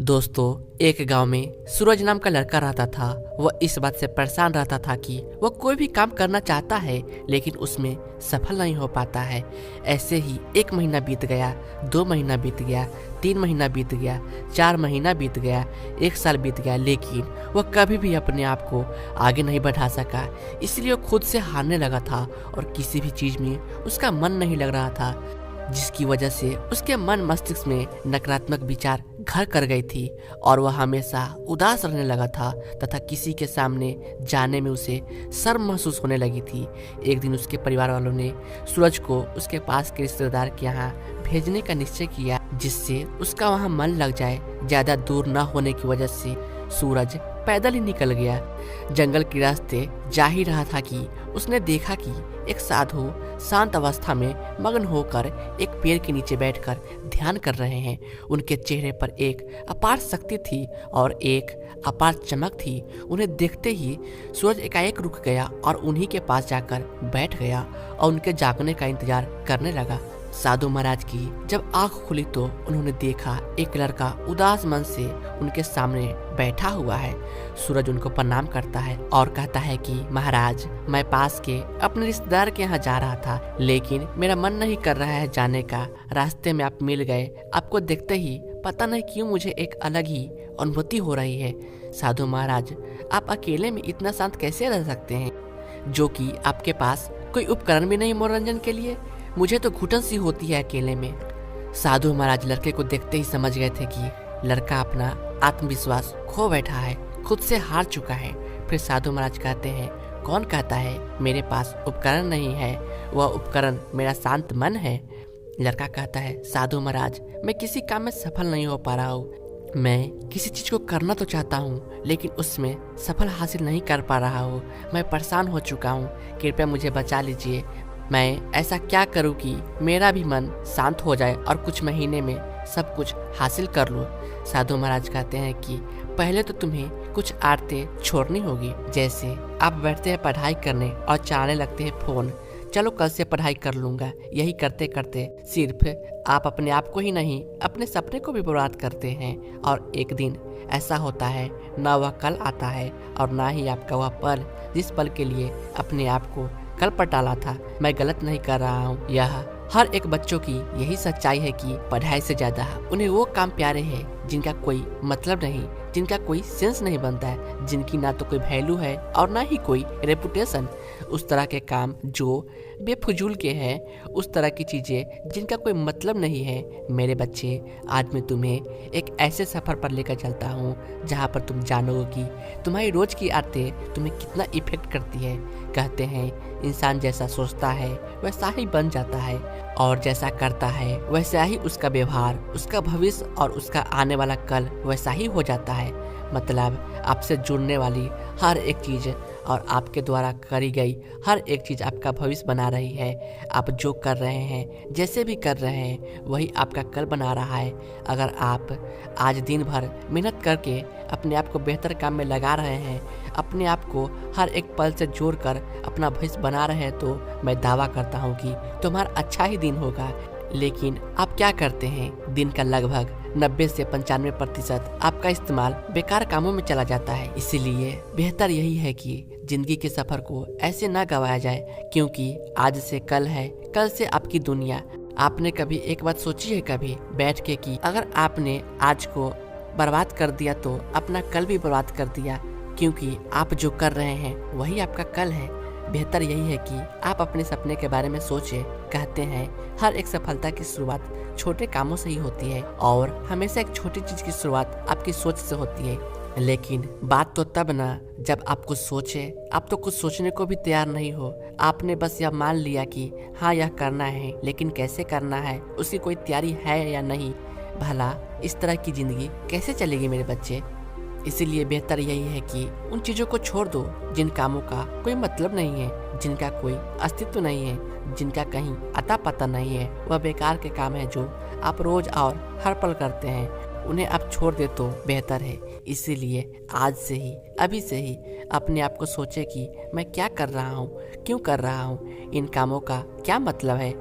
दोस्तों, एक गांव में सूरज नाम का लड़का रहता था। वह इस बात से परेशान रहता था कि वह कोई भी काम करना चाहता है लेकिन उसमें सफल नहीं हो पाता है। ऐसे ही 1 महीना बीत गया, 2 महीना बीत गया, 3 महीना बीत गया, 4 महीना बीत गया, 1 साल बीत गया, लेकिन वह कभी भी अपने आप को आगे नहीं बढ़ा सका। इसलिए वह खुद से हारने लगा था और किसी भी चीज में उसका मन नहीं लग रहा था, जिसकी वजह से उसके मन मस्तिष्क में नकारात्मक विचार घर कर गई थी और वह हमेशा उदास रहने लगा था तथा किसी के सामने जाने में उसे शर्म महसूस होने लगी थी। एक दिन उसके परिवार वालों ने सूरज को उसके पास के रिश्तेदार के यहाँ भेजने का निश्चय किया, जिससे उसका वहाँ मन लग जाए। ज्यादा दूर न होने की वजह से सूरज पैदल ही निकल गया। जंगल के रास्ते जा ही रहा था कि उसने देखा कि एक साधु शांत अवस्था में मग्न होकर एक पेड़ के नीचे बैठकर ध्यान कर रहे हैं। उनके चेहरे पर एक अपार शक्ति थी और एक अपार चमक थी। उन्हें देखते ही सूरज एकाएक रुक गया और उन्हीं के पास जाकर बैठ गया और उनके जागने का इंतजार करने लगा। साधु महाराज की जब आंख खुली तो उन्होंने देखा एक लड़का उदास मन से उनके सामने बैठा हुआ है। सूरज उनको प्रणाम करता है और कहता है कि महाराज, मैं पास के अपने रिश्तेदार के यहाँ जा रहा था, लेकिन मेरा मन नहीं कर रहा है जाने का। रास्ते में आप मिल गए। आपको देखते ही पता नहीं क्यों मुझे एक अलग ही अनुभूति हो रही है। साधु महाराज, आप अकेले में इतना शांत कैसे रह सकते हैं, जो कि आपके पास कोई उपकरण भी नहीं मनोरंजन के लिए? मुझे तो घुटन सी होती है अकेले में। साधु महाराज लड़के को देखते ही समझ गए थे कि लड़का अपना आत्मविश्वास खो बैठा है, खुद से हार चुका है। फिर साधु महाराज कहते हैं, कौन कहता है मेरे पास उपकरण नहीं है? वह उपकरण मेरा शांत मन है। लड़का कहता है, साधु महाराज, मैं किसी काम में सफल नहीं हो पा रहा हूँ। मैं किसी चीज को करना तो चाहता हूँ लेकिन उसमें सफल हासिल नहीं कर पा रहा हूँ। मैं परेशान हो चुका हूँ, कृपया मुझे बचा लीजिए। मैं ऐसा क्या करूं कि मेरा भी मन शांत हो जाए और कुछ महीने में सब कुछ हासिल कर लूं? साधु महाराज कहते हैं कि पहले तो तुम्हें कुछ आदतें छोड़नी होगी। जैसे आप बैठते हैं पढ़ाई करने और चलाने लगते हैं फोन। चलो कल से पढ़ाई कर लूंगा। यही करते करते सिर्फ आप अपने आप को ही नहीं, अपने सपने को भी बर्बाद करते हैं और एक दिन ऐसा होता है, ना वह कल आता है और ना ही आपका वह पल जिस पल के लिए अपने आप को कल पर टाला था। मैं गलत नहीं कर रहा हूँ। यह हर एक बच्चों की यही सच्चाई है कि पढ़ाई से ज्यादा उन्हें वो काम प्यारे हैं जिनका कोई मतलब नहीं, जिनका कोई सेंस नहीं बनता है, जिनकी ना तो कोई वैल्यू है और ना ही कोई रेपुटेशन। उस तरह के काम जो बेफजूल के हैं, उस तरह की चीजें जिनका कोई मतलब नहीं है। मेरे बच्चे, आज मैं तुम्हें एक ऐसे सफर पर लेकर चलता हूँ जहाँ पर तुम जानोगे कि तुम्हारी रोज की आदतें तुम्हें कितना इफेक्ट करती है। कहते हैं इंसान जैसा सोचता है वैसा ही बन जाता है और जैसा करता है वैसा ही उसका व्यवहार, उसका भविष्य और उसका आने वाला कल वैसा ही हो जाता है। मतलब आपसे जुड़ने वाली हर एक चीज और आपके द्वारा करी गई हर एक चीज आपका भविष्य बना रही है। आप जो कर रहे हैं, जैसे भी कर रहे हैं, वही आपका कल बना रहा है। अगर आप आज दिन भर मेहनत करके अपने आप को बेहतर काम में लगा रहे हैं, अपने आप को हर एक पल से जोड़कर अपना भविष्य बना रहे हैं, तो मैं दावा करता हूँ कि तुम्हारा अच्छा ही दिन होगा। लेकिन आप क्या करते हैं? दिन का लगभग 90 से 95% आपका इस्तेमाल बेकार कामों में चला जाता है। इसीलिए बेहतर यही है कि जिंदगी के सफर को ऐसे ना गवाया जाए, क्योंकि आज से कल है, कल से आपकी दुनिया। आपने कभी एक बात सोची है कभी बैठ के कि अगर आपने आज को बर्बाद कर दिया तो अपना कल भी बर्बाद कर दिया, क्योंकि आप जो कर रहे हैं वही आपका कल है। बेहतर यही है कि आप अपने सपने के बारे में सोचें। कहते हैं हर एक सफलता की शुरुआत छोटे कामों से ही होती है और हमेशा एक छोटी चीज की शुरुआत आपकी सोच से होती है। लेकिन बात तो तब ना जब आप कुछ सोचे। आप तो कुछ सोचने को भी तैयार नहीं हो। आपने बस यह मान लिया कि हाँ यह करना है, लेकिन कैसे करना है उसकी कोई तैयारी है या नहीं। भला इस तरह की जिंदगी कैसे चलेगी मेरे बच्चे? इसीलिए बेहतर यही है कि उन चीजों को छोड़ दो जिन कामों का कोई मतलब नहीं है, जिनका कोई अस्तित्व नहीं है, जिनका कहीं अता पता नहीं है। वह बेकार के काम है जो आप रोज और हर पल करते हैं, उन्हें आप छोड़ दे तो बेहतर है। इसीलिए आज से ही, अभी से ही अपने आप को सोचे कि मैं क्या कर रहा हूँ, क्यों कर रहा हूँ, इन कामों का क्या मतलब है।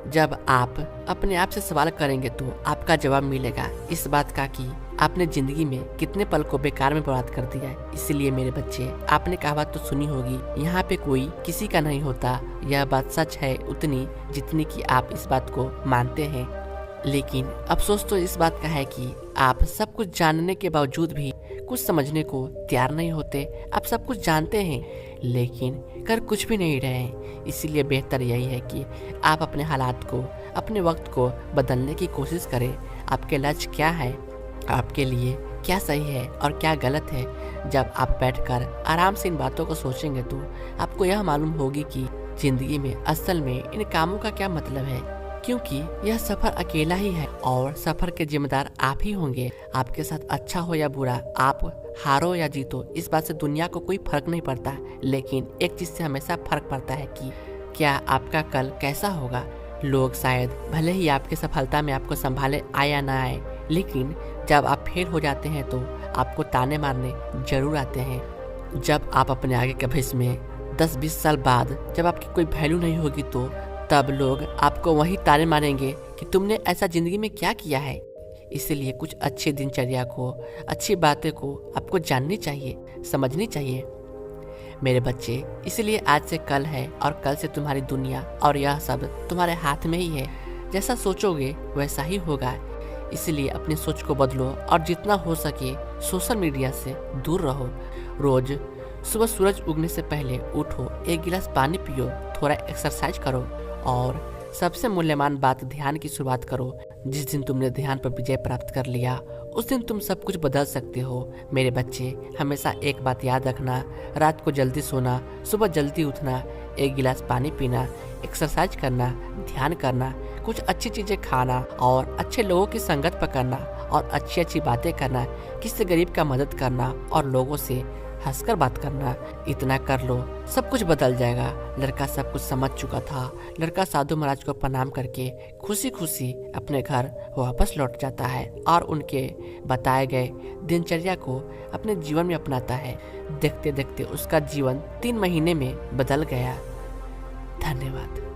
जब आप अपने आप से सवाल करेंगे तो आपका जवाब मिलेगा इस बात का कि आपने जिंदगी में कितने पल को बेकार में बर्बाद कर दिया है। इसीलिए मेरे बच्चे, आपने कहावत तो सुनी होगी, यहाँ पे कोई किसी का नहीं होता। यह बात सच है उतनी जितनी कि आप इस बात को मानते हैं। लेकिन अफसोस तो इस बात का है कि आप सब कुछ जानने के बावजूद भी कुछ समझने को तैयार नहीं होते। आप सब कुछ जानते हैं लेकिन कर कुछ भी नहीं रहे हैं। इसीलिए बेहतर यही है कि आप अपने हालात को, अपने वक्त को बदलने की कोशिश करें। आपके लक्ष्य क्या है, आपके लिए क्या सही है और क्या गलत है। जब आप बैठकर आराम से इन बातों को सोचेंगे तो आपको यह मालूम होगी कि जिंदगी में असल में इन कामों का क्या मतलब है। क्योंकि यह सफर अकेला ही है और सफर के जिम्मेदार आप ही होंगे। आपके साथ अच्छा हो या बुरा, आप हारो या जीतो, इस बात से दुनिया को कोई फर्क नहीं पड़ता। लेकिन एक चीज से हमेशा फर्क पड़ता है कि क्या आपका कल कैसा होगा। लोग शायद भले ही आपकी सफलता में आपको संभाले आए या ना आए, लेकिन जब आप फेल हो जाते हैं तो आपको ताने मारने जरूर आते हैं। जब आप अपने आगे के भविष्य में 10-20 साल बाद जब आपकी कोई वैल्यू नहीं होगी तो तब लोग आपको वही ताने मारेंगे कि तुमने ऐसा जिंदगी में क्या किया है। इसीलिए कुछ अच्छी दिनचर्या को, अच्छी बातें को आपको जाननी चाहिए, समझनी चाहिए मेरे बच्चे। इसलिए आज से कल है और कल से तुम्हारी दुनिया और यह सब तुम्हारे हाथ में ही है। जैसा सोचोगे वैसा ही होगा। इसलिए अपनी सोच को बदलो और जितना हो सके सोशल मीडिया से दूर रहो। रोज सुबह सूरज उगने से पहले उठो, 1 गिलास पानी पियो, थोड़ा एक्सरसाइज करो और सबसे मूल्यवान बात, ध्यान की शुरुआत करो। जिस दिन तुमने ध्यान पर विजय प्राप्त कर लिया उस दिन तुम सब कुछ बदल सकते हो मेरे बच्चे। हमेशा एक बात याद रखना, रात को जल्दी सोना, सुबह जल्दी उठना, 1 गिलास पानी पीना, एक्सरसाइज करना, ध्यान करना, कुछ अच्छी चीजें खाना और अच्छे लोगों की संगत पकड़ना और अच्छी अच्छी बातें करना, किसी गरीब का मदद करना और लोगों से हंसकर बात करना। इतना कर लो, सब कुछ बदल जाएगा। लड़का सब कुछ समझ चुका था। लड़का साधु महाराज को प्रणाम करके खुशी खुशी अपने घर वापस लौट जाता है और उनके बताए गए दिनचर्या को अपने जीवन में अपनाता है। देखते देखते उसका जीवन 3 महीने में बदल गया। धन्यवाद।